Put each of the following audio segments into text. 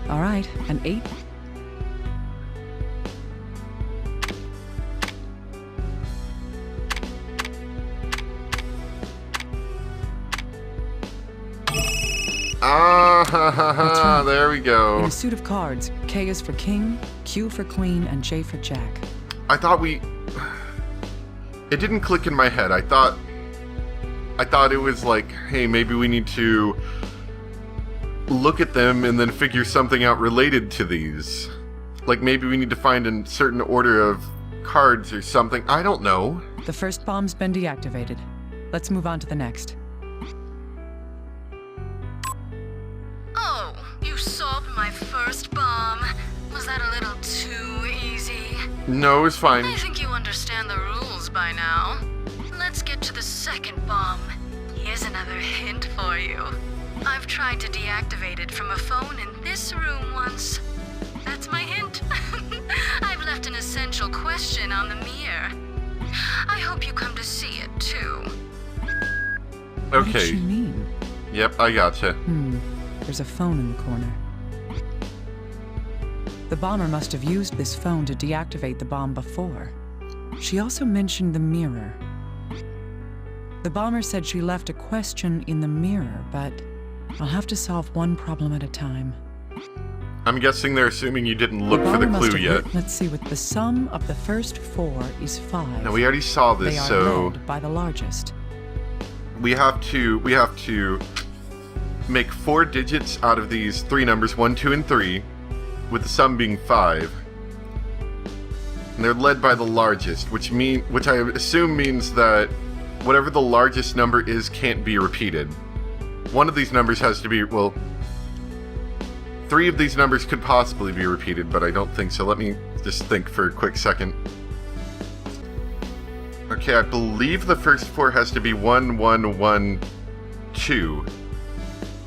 All right, an 8. That's right. There we go. In a suit of cards, K is for king, Q for queen, and J for jack. I thought it didn't click in my head. I thought it was like, hey, maybe we need to look at them and then figure something out related to these. Like maybe we need to find a certain order of cards or something. I don't know. The first bomb's been deactivated. Let's move on to the next. Oh, you solved my first bomb. Was that a little too easy? No, it's fine. I think you understand the rules by now. Let's get to the second bomb. Here's another hint for you. I've tried to deactivate it from a phone in this room once. That's my hint. I've left an essential question on the mirror. I hope you come to see it too. What did Okay. she mean? Yep, I gotcha. There's a phone in the corner. The bomber must have used this phone to deactivate the bomb before. She also mentioned the mirror. The bomber said she left a question in the mirror, but I'll have to solve one problem at a time. I'm guessing they're assuming you didn't look for the bomber must clue have yet. written- let's see, with the sum of the first 4 is 5. No, we already saw this, They are so led by the largest. we have to make 4 digits out of these 3 numbers, 1, 2, and 3, with the sum being 5. And they're led by the largest, which I assume means that whatever the largest number is can't be repeated. One of these numbers has to be, well, 3 of these numbers could possibly be repeated, but I don't think so. Let me just think for a quick second. Okay, I believe the first 4 has to be 1, 1, 1, 2.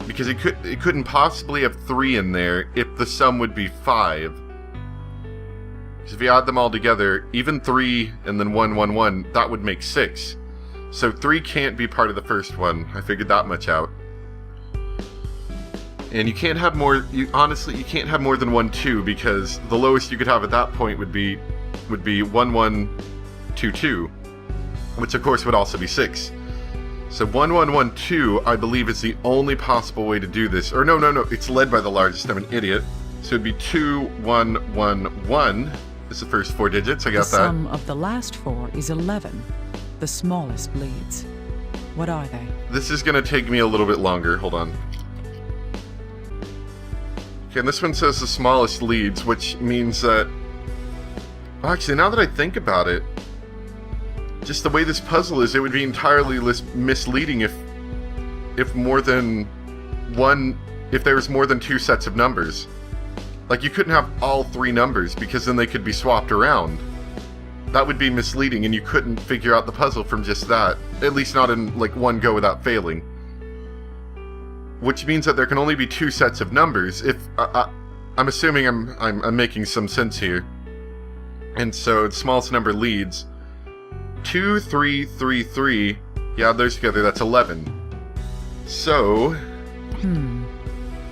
Because it couldn't possibly have 3 in there if the sum would be 5. Because if you add them all together, even 3 and then 1, 1, 1, that would make 6. So 3 can't be part of the first one. I figured that much out. And you can't have more, honestly, you can't have more than 1, 2, because the lowest you could have at that point would be 1, 1, 2, 2. Which of course would also be 6. So 1, 1, 1, 2, I believe is the only possible way to do this. Or no, it's led by the largest, I'm an idiot. So it'd be 2, 1, 1, 1 is the first 4 digits, I got The that. sum of the last 4 is 11. The smallest leads. What are they? This is gonna take me a little bit longer, hold on. Okay, and this one says the smallest leads, which means that... Well, actually, now that I think about it, just the way this puzzle is, it would be entirely misleading if more than one... if there was more than 2 sets of numbers. Like, you couldn't have all 3 numbers, because then they could be swapped around. That would be misleading, and you couldn't figure out the puzzle from just that. At least not in, like, one go without failing. Which means that there can only be 2 sets of numbers. If I'm assuming I'm making some sense here. And so the smallest number leads. 2, 3, 3, 3. You add those together, that's 11. So...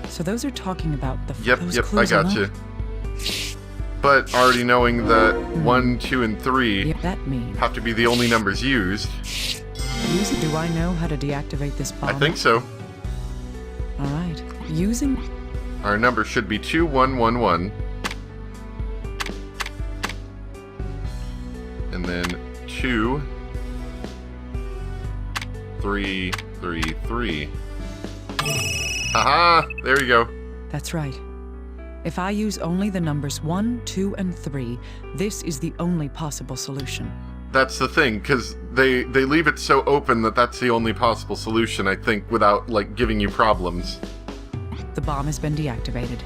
So those are talking about the Yep, those I clues are gotcha. not- But already knowing that 1, 2, and 3 Yep, that means. have to be the only numbers used. Do I know how to deactivate this bomb? I think so. All right. Using... Our number should be 2, 1, 1, 1. And then 2, 3, 3, 3. Aha! There we go. That's right. If I use only the numbers 1, 2, and 3, this is the only possible solution. That's the thing, because they leave it so open that that's the only possible solution, I think, without, like, giving you problems. The bomb has been deactivated.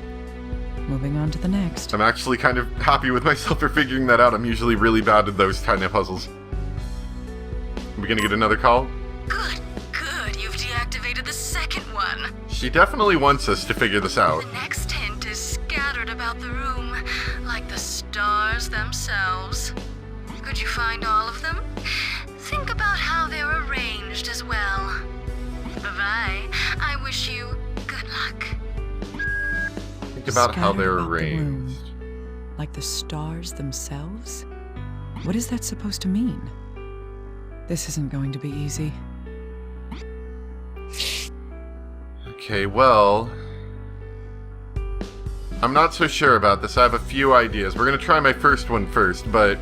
Moving on to the next. I'm actually kind of happy with myself for figuring that out. I'm usually really bad at those kind of puzzles. Are we gonna get another call? Good. You've deactivated the second one. She definitely wants us to figure this out. The next hint is scattered about the room, like the stars themselves. Could you find all of them? Think about how they're arranged as well. Bye-bye. I wish you good luck. think about how Scattered they're about the room. arranged. Like the stars themselves? What is that supposed to mean? This isn't going to be easy. Okay, well, I'm not so sure about this. I have a few ideas. We're going to try my first one first, but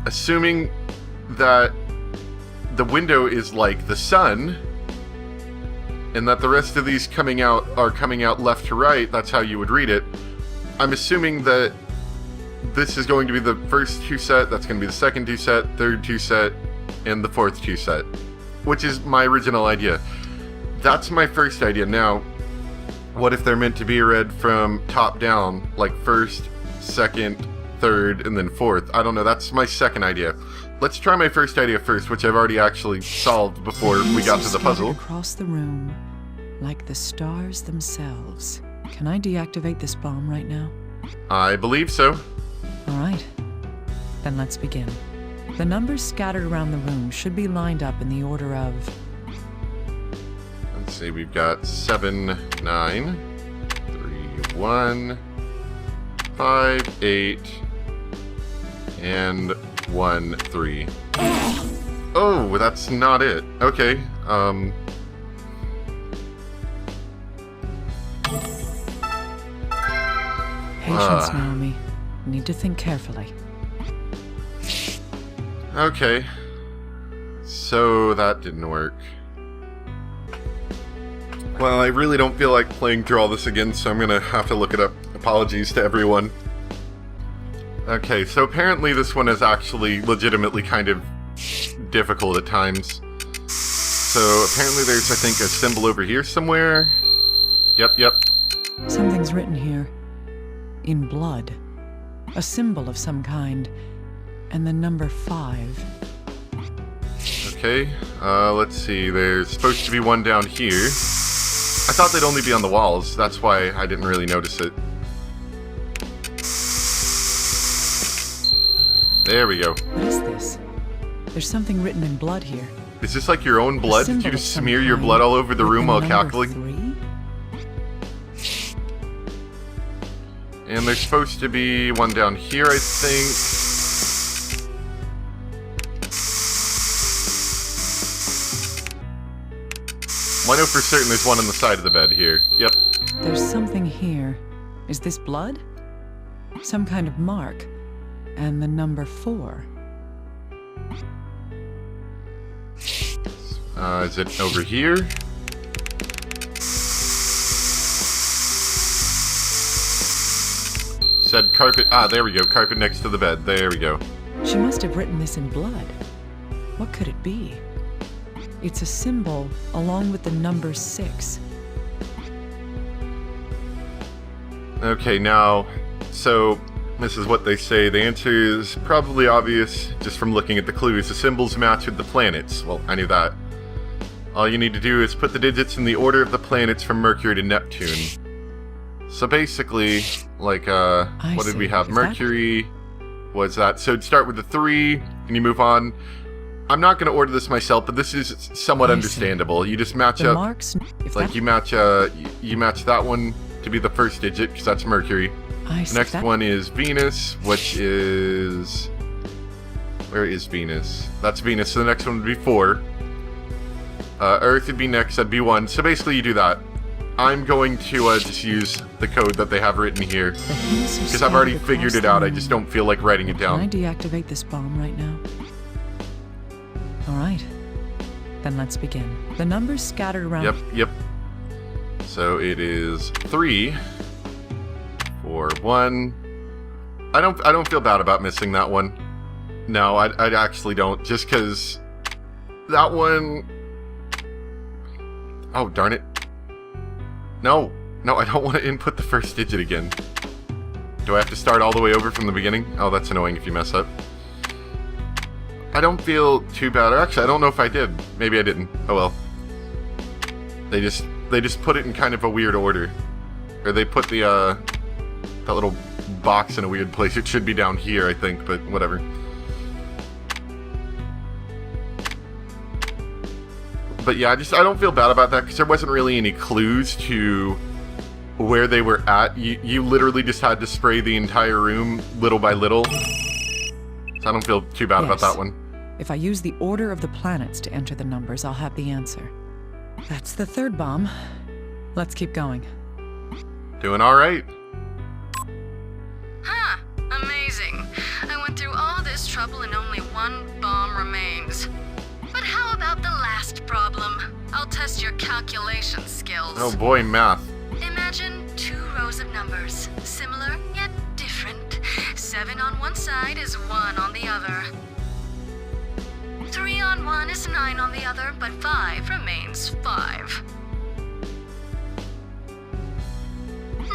assuming that the window is like the sun, and that the rest of these are coming out left to right, that's how you would read it. I'm assuming that this is going to be the first 2 set, that's going to be the second 2 set, third 2 set, and the fourth 2 set, which is my original idea. That's my first idea. Now, what if they're meant to be read from top down, like first, second, third, and then fourth? I don't know. That's my second idea. Let's try my first idea first, which I've already actually solved before we got to the puzzle. Across the room, like the stars themselves. Can I deactivate this bomb right now? I believe so. All right. Then let's begin. The numbers scattered around the room should be lined up in the order of... Let's see, we've got 7, 9, 3, 1, 5, 8, and 1, 3. Oh, that's not it. Okay, Patience, Naomi. Need to think carefully. Okay. So that didn't work. Well, I really don't feel like playing through all this again, so I'm gonna have to look it up. Apologies to everyone. Okay, so apparently this one is actually legitimately kind of difficult at times. So apparently there's, I think, a symbol over here somewhere. Yep. Something's written here. In blood. A symbol of some kind. And the number 5. Okay, let's see. There's supposed to be one down here. I thought they'd only be on the walls. That's why I didn't really notice it. There we go. What is this? There's something written in blood here. Is this like your own blood? Did you just smear your blood all over the room while calculating? 3? And there's supposed to be one down here, I think. Well, I know for certain there's one on the side of the bed here. Yep. There's something here. Is this blood? Some kind of mark. And the number 4. Is it over here? Said carpet. Ah, there we go. Carpet next to the bed. There we go. She must have written this in blood. What could it be? It's a symbol along with the number 6. Okay, now, so this is what they say. The answer is probably obvious just from looking at the clues. The symbols match with the planets. Well, I knew that. All you need to do is put the digits in the order of the planets from Mercury to Neptune. So basically, like, what did we have? Mercury was that. So it'd start with the 3, and you move on. I'm not going to order this myself, but this is somewhat understandable. You just match The up, marks, like you match that one to be the first digit, because that's Mercury. The next one is Venus, which is... Where is Venus? That's Venus, so the next one would be 4. Earth would be next, that'd be 1. So basically you do that. I'm going to just use the code that they have written here. Because I've already figured it out, I just don't feel like writing it down. Can I deactivate this bomb right now? Alright. Then let's begin. The numbers scattered around... Yep. So it is 3, 4, 1. I don't feel bad about missing that one. No, I actually don't. Just because that one... Oh, darn it. No, I don't want to input the first digit again. Do I have to start all the way over from the beginning? Oh, that's annoying if you mess up. I don't feel too bad. Or actually, I don't know if I did. Maybe I didn't. Oh well. They just put it in kind of a weird order. Or they put the, that little box in a weird place. It should be down here, I think, but whatever. But yeah, I don't feel bad about that, because there wasn't really any clues to where they were at, you literally just had to spray the entire room little by little. So I don't feel too bad about that one. If I use the order of the planets to enter the numbers, I'll have the answer. That's the third bomb. Let's keep going. Doing all right. Huh. Amazing. I went through all this trouble and only one bomb remains. But how about the last problem? I'll test your calculation skills. Oh boy, math. Imagine 2 rows of numbers, similar yet different. 7 on one side is 1 on the other. 3 on one is 9 on the other, but 5 remains 5.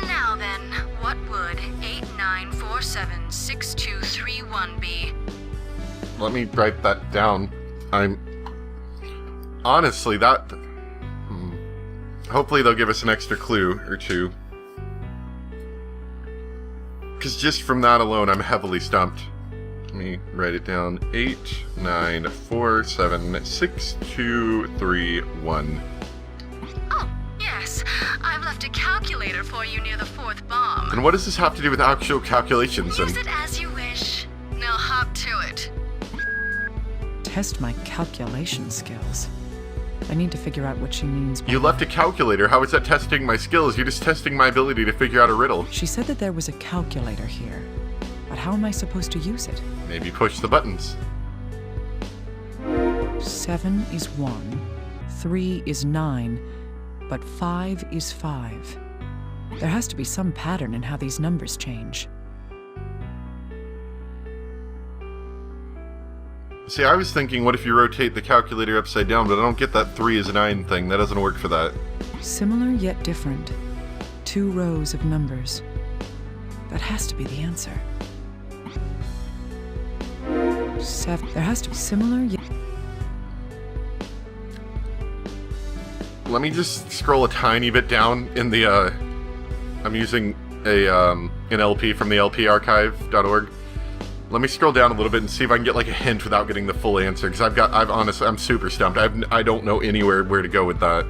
Now then, what would 89476231 be? Let me write that down. Honestly, that... Hopefully they'll give us an extra clue or two. Because just from that alone, I'm heavily stumped. Let me write it down. 89476231. Oh, yes. I've left a calculator for you near the 4th bomb. And what does this have to do with actual calculations? Use it as you wish. Now hop to it. Test my calculation skills. I need to figure out what she means by You left a calculator. How is that testing my skills? You're just testing my ability to figure out a riddle. She said that there was a calculator here. But how am I supposed to use it? Maybe push the buttons. 7 is 1, 3 is 9, but 5 is 5. There has to be some pattern in how these numbers change. See, I was thinking, what if you rotate the calculator upside down, but I don't get that 3 is 9 thing. That doesn't work for that. Similar yet different. 2 rows of numbers. That has to be the answer. 7. There has to be similar yet... Let me just scroll a tiny bit down in the, I'm using an LP from the lparchive.org. Let me scroll down a little bit and see if I can get like a hint without getting the full answer, because I'm super stumped. I don't know anywhere where to go with that.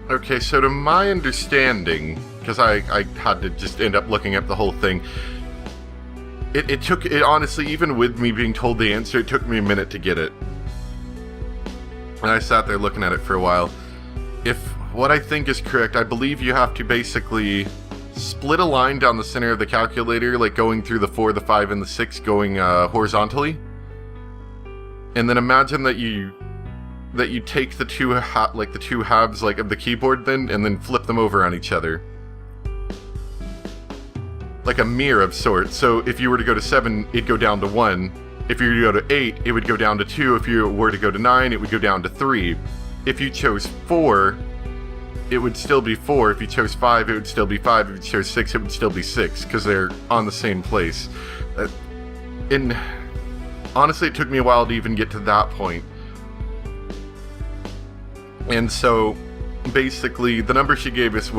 Okay, so to my understanding, because I had to just end up looking up the whole thing, it took, honestly, even with me being told the answer, it took me a minute to get it. And I sat there looking at it for a while. If what I think is correct, I believe you have to basically split a line down the center of the calculator, like going through the 4, the 5, and the 6, going horizontally. And then imagine that you take the two halves like of the keyboard and then flip them over on each other. Like a mirror of sorts. So if you were to go to 7, it'd go down to 1. If you were to go to 8, it would go down to 2. If you were to go to 9, it would go down to 3. If you chose 4, it would still be 4. If you chose 5, it would still be 5. If you chose 6, it would still be 6, because they're on the same place. And honestly, it took me a while to even get to that point. And so, basically, the number she gave us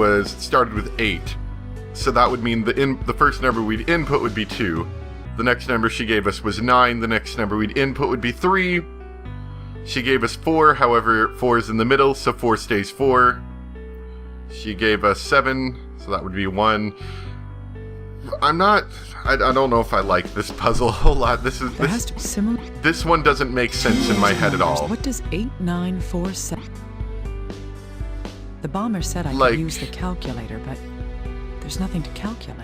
started with 8. So that would mean the first number we'd input would be 2. The next number she gave us was 9. The next number we'd input would be 3. She gave us 4, however, 4 is in the middle, so 4 stays 4. She gave us 7, so that would be 1. I don't know if I like this puzzle a whole lot. This has to be similar. This one doesn't make sense in my head at all. What does 8947? The bomber said I could use the calculator, but there's nothing to calculate.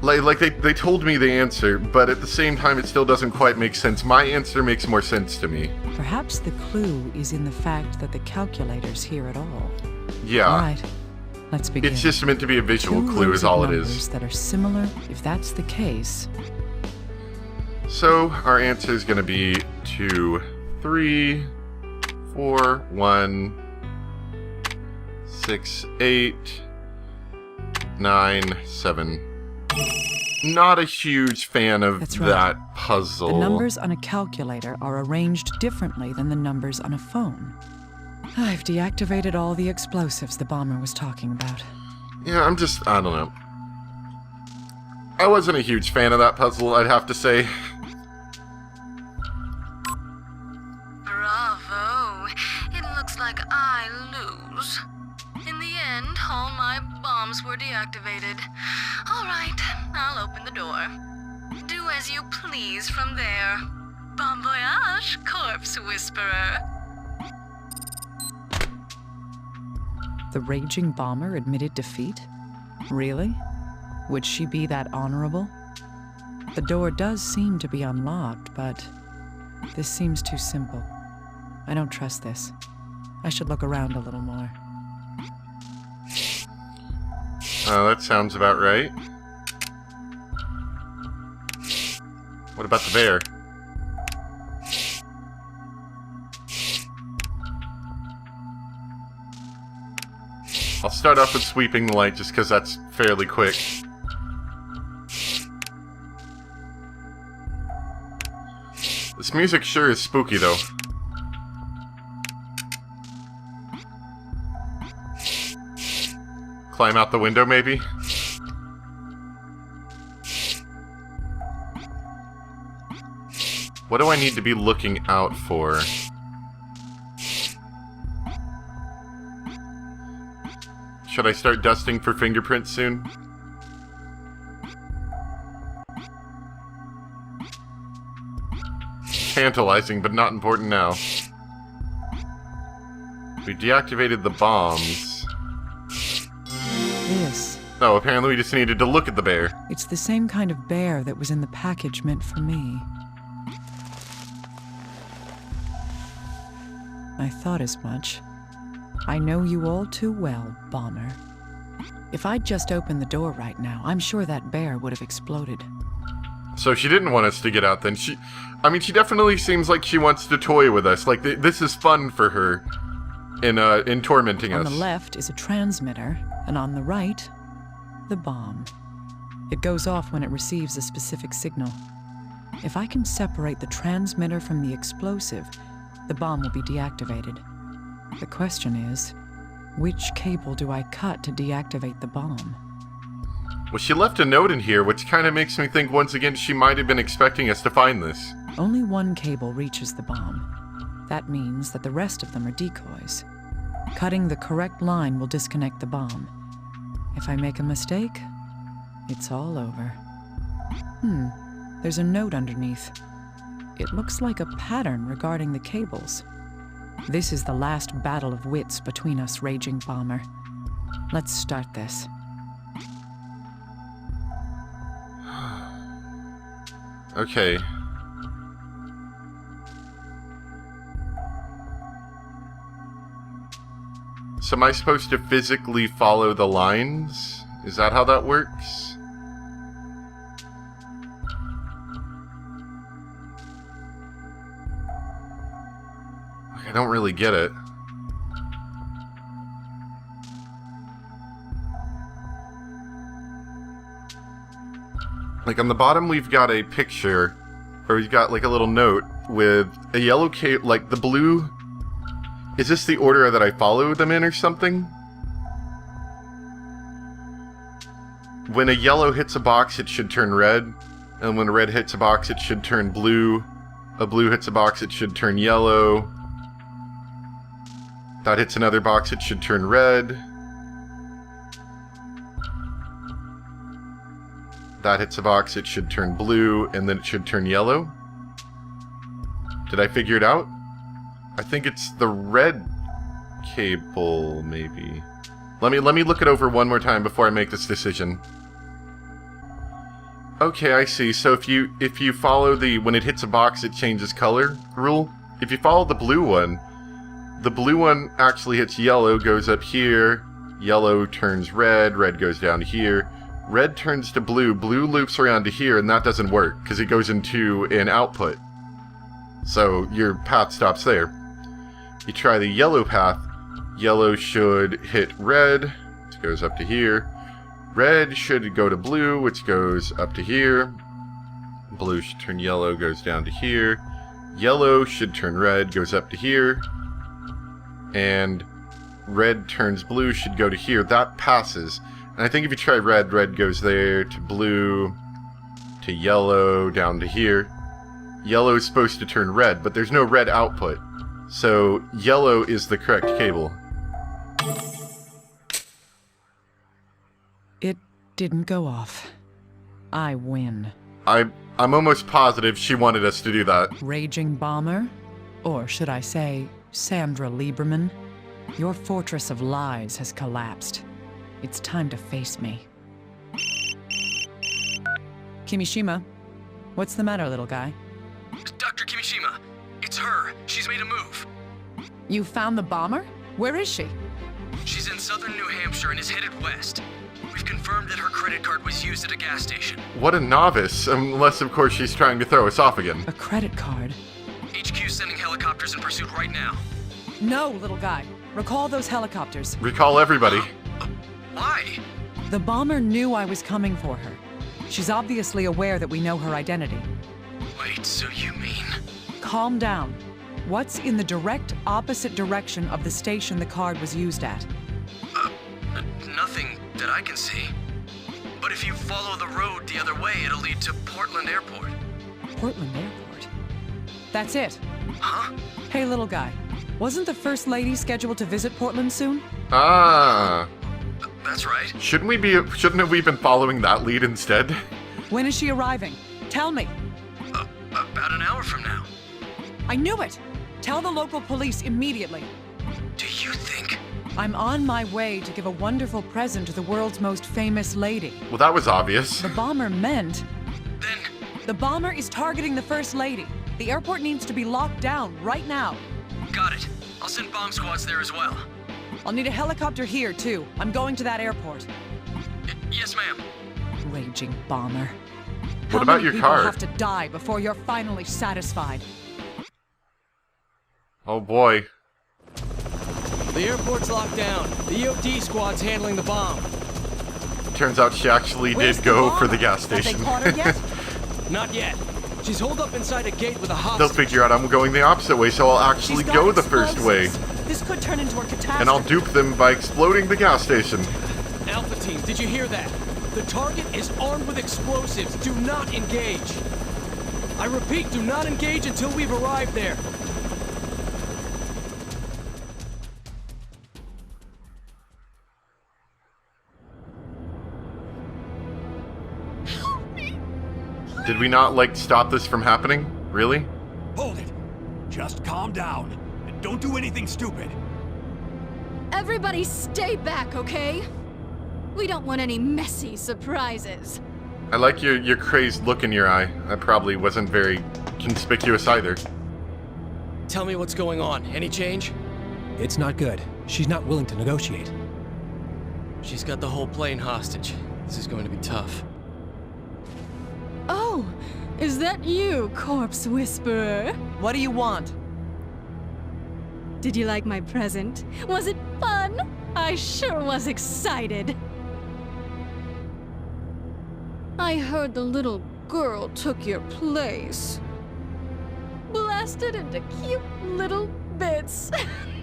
Like they told me the answer, but at the same time it still doesn't quite make sense. My answer makes more sense to me. Perhaps the clue is in the fact that the calculator's here at all. Yeah. All right. Let's begin. It's just meant to be a visual 2 clue rows is all of it numbers is. that are similar, if that's the case. So our answer is going to be 2, 3, 4, 1, 6, 8, 9, 7. Not a huge fan of That's right. that puzzle. The numbers on a calculator are arranged differently than the numbers on a phone. I've deactivated all the explosives the bomber was talking about. Yeah, I don't know. I wasn't a huge fan of that puzzle, I'd have to say. Bravo. It looks like I lose. In the end, bombs were deactivated. All right, I'll open the door. Do as you please from there. Bon voyage, corpse whisperer. The raging bomber admitted defeat? Really? Would she be that honorable? The door does seem to be unlocked, but this seems too simple. I don't trust this. I should look around a little more. That sounds about right. What about the bear? I'll start off with sweeping the light just because that's fairly quick. This music sure is spooky, though. Climb out the window, maybe? What do I need to be looking out for? Should I start dusting for fingerprints soon? Tantalizing, but not important now. We deactivated the bombs. This. Oh, apparently we just needed to look at the bear. It's the same kind of bear that was in the package meant for me. I thought as much. I know you all too well, Bomber. If I'd just opened the door right now, I'm sure that bear would have exploded. So she didn't want us to get out then. She definitely seems like she wants to toy with us. Like, this is fun for her in tormenting us. On the left is a transmitter, and on the right, the bomb. It goes off when it receives a specific signal. If I can separate the transmitter from the explosive, the bomb will be deactivated. The question is, which cable do I cut to deactivate the bomb? Well, she left a note in here, which kind of makes me think once again she might have been expecting us to find this. Only one cable reaches the bomb. That means that the rest of them are decoys. Cutting the correct line will disconnect the bomb. If I make a mistake, it's all over. There's a note underneath. It looks like a pattern regarding the cables. This is the last battle of wits between us, Raging Bomber. Let's start this. Okay. So am I supposed to physically follow the lines? Is that how that works? I don't really get it. Like on the bottom we've got a picture, or we've got like a little note with a yellow cable, like the blue. Is this the order that I follow them in or something? When a yellow hits a box, it should turn red. And when a red hits a box, it should turn blue. A blue hits a box, it should turn yellow. That hits another box, it should turn red. That hits a box, it should turn blue, and then it should turn yellow. Did I figure it out? I think it's the red cable, maybe. Let me look it over one more time before I make this decision. Okay, I see. So if you follow the when it hits a box it changes color rule, if you follow the blue one actually hits yellow, goes up here, yellow turns red, red goes down to here, red turns to blue, blue loops around to here, and that doesn't work because it goes into an output. So your path stops there. You try the yellow path, yellow should hit red, which goes up to here. Red should go to blue, which goes up to here. Blue should turn yellow, goes down to here. Yellow should turn red, goes up to here. And red turns blue, should go to here. That passes. And I think if you try red, red goes there, to blue, to yellow, down to here. Yellow is supposed to turn red, but there's no red output. So yellow is the correct cable. It didn't go off. I win. I'm almost positive she wanted us to do that. Raging Bomber? Or should I say, Sandra Lieberman? Your fortress of lies has collapsed. It's time to face me. Kimishima, what's the matter, little guy? Dr. Kimishima, it's her. She's made a move. You found the bomber? Where is she? She's in southern New Hampshire and is headed west. We've confirmed that her credit card was used at a gas station. What a novice, unless of course she's trying to throw us off again. A credit card? HQ's sending helicopters in pursuit right now. No, little guy. Recall those helicopters. Recall everybody. Why? The bomber knew I was coming for her. She's obviously aware that we know her identity. Wait, so you mean... Calm down. What's in the direct opposite direction of the station the card was used at? Nothing that I can see. But if you follow the road the other way, it'll lead to Portland Airport. Portland Airport? That's it. Huh? Hey, little guy. Wasn't the First Lady scheduled to visit Portland soon? Ah. That's right. Shouldn't have we been following that lead instead? When is she arriving? Tell me. About an hour from now. I knew it! Tell the local police immediately. Do you think... I'm on my way to give a wonderful present to the world's most famous lady. Well, that was obvious. The bomber meant... Then... The bomber is targeting the First Lady. The airport needs to be locked down right now. Got it. I'll send bomb squads there as well. I'll need a helicopter here, too. I'm going to that airport. Yes, ma'am. Raging bomber. What about your car? How many people have to die before you're finally satisfied? Oh boy. The airport's locked down. The EOD squad's handling the bomb. Turns out she actually Where's did the go bomber? for the gas Have station. they caught her yet? Not yet. She's holed up inside a gate with a hostage. They'll figure out I'm going the opposite way, so I'll actually She's got go the first way. explosives. This could turn into a catastrophe. And I'll dupe them by exploding the gas station. Alpha team, did you hear that? The target is armed with explosives. Do not engage. I repeat, do not engage until we've arrived there. Did we not, stop this from happening? Really? Hold it. Just calm down. And don't do anything stupid. Everybody stay back, okay? We don't want any messy surprises. I like your crazed look in your eye. That probably wasn't very conspicuous either. Tell me what's going on. Any change? It's not good. She's not willing to negotiate. She's got the whole plane hostage. This is going to be tough. Oh, is that you, Corpse Whisperer? What do you want? Did you like my present? Was it fun? I sure was excited. I heard the little girl took your place. Blasted into cute little bits.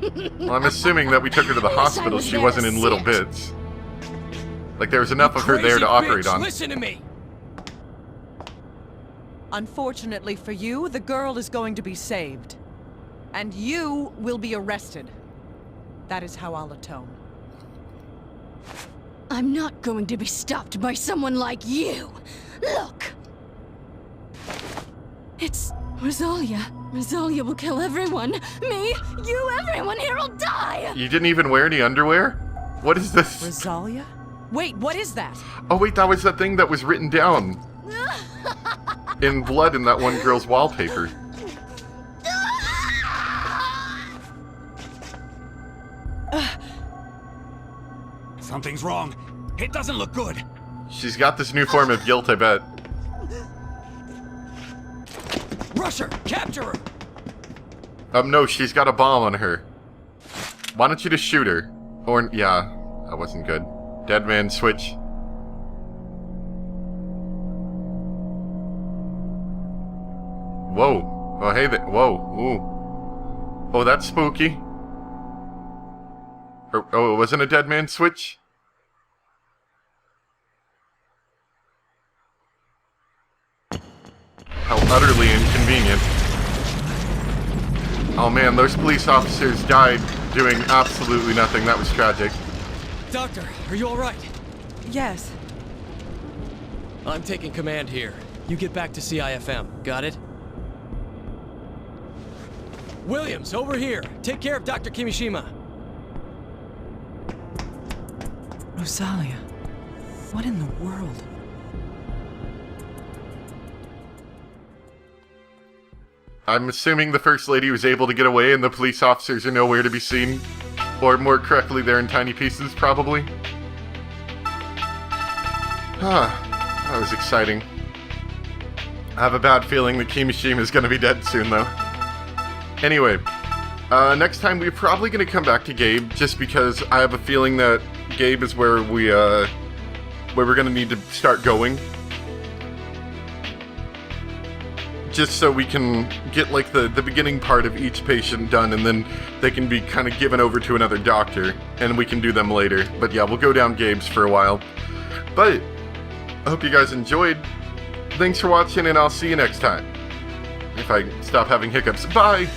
Well, I'm assuming that we took her to the I wish I hospital. was She there wasn't to in see little it. bits. There was enough of her there Crazy to operate bitch, on. Listen to me. Unfortunately for you, the girl is going to be saved. And you will be arrested. That is how I'll atone. I'm not going to be stopped by someone like you. Look! It's Rosalia. Rosalia will kill everyone. Me, you, everyone here will die! You didn't even wear any underwear? What is this? Rosalia? Wait, what is that? Oh wait, that was that thing that was written down in blood in that one girl's wallpaper. Something's wrong. It doesn't look good. She's got this new form of guilt, I bet. Rush her! Capture her! No, she's got a bomb on her. Why don't you just shoot her? Or, yeah, that wasn't good. Dead man switch. Whoa. Oh, hey there. Whoa. Ooh. Oh, that's spooky. Oh, it wasn't a dead man switch? How utterly inconvenient. Oh man, those police officers died doing absolutely nothing. That was tragic. Doctor, are you alright? Yes. I'm taking command here. You get back to CIFM. Got it? Williams, over here. Take care of Dr. Kimishima. Rosalia. What in the world? I'm assuming the First Lady was able to get away and the police officers are nowhere to be seen. Or more correctly, they're in tiny pieces, probably. That was exciting. I have a bad feeling that Kimishima is going to be dead soon, though. Anyway, next time we're probably going to come back to Gabe, just because I have a feeling that Gabe is where we're going to need to start going. Just so we can get, like, the beginning part of each patient done, and then they can be kind of given over to another doctor, and we can do them later. But yeah, we'll go down Gabe's for a while. But I hope you guys enjoyed. Thanks for watching, and I'll see you next time. If I stop having hiccups. Bye!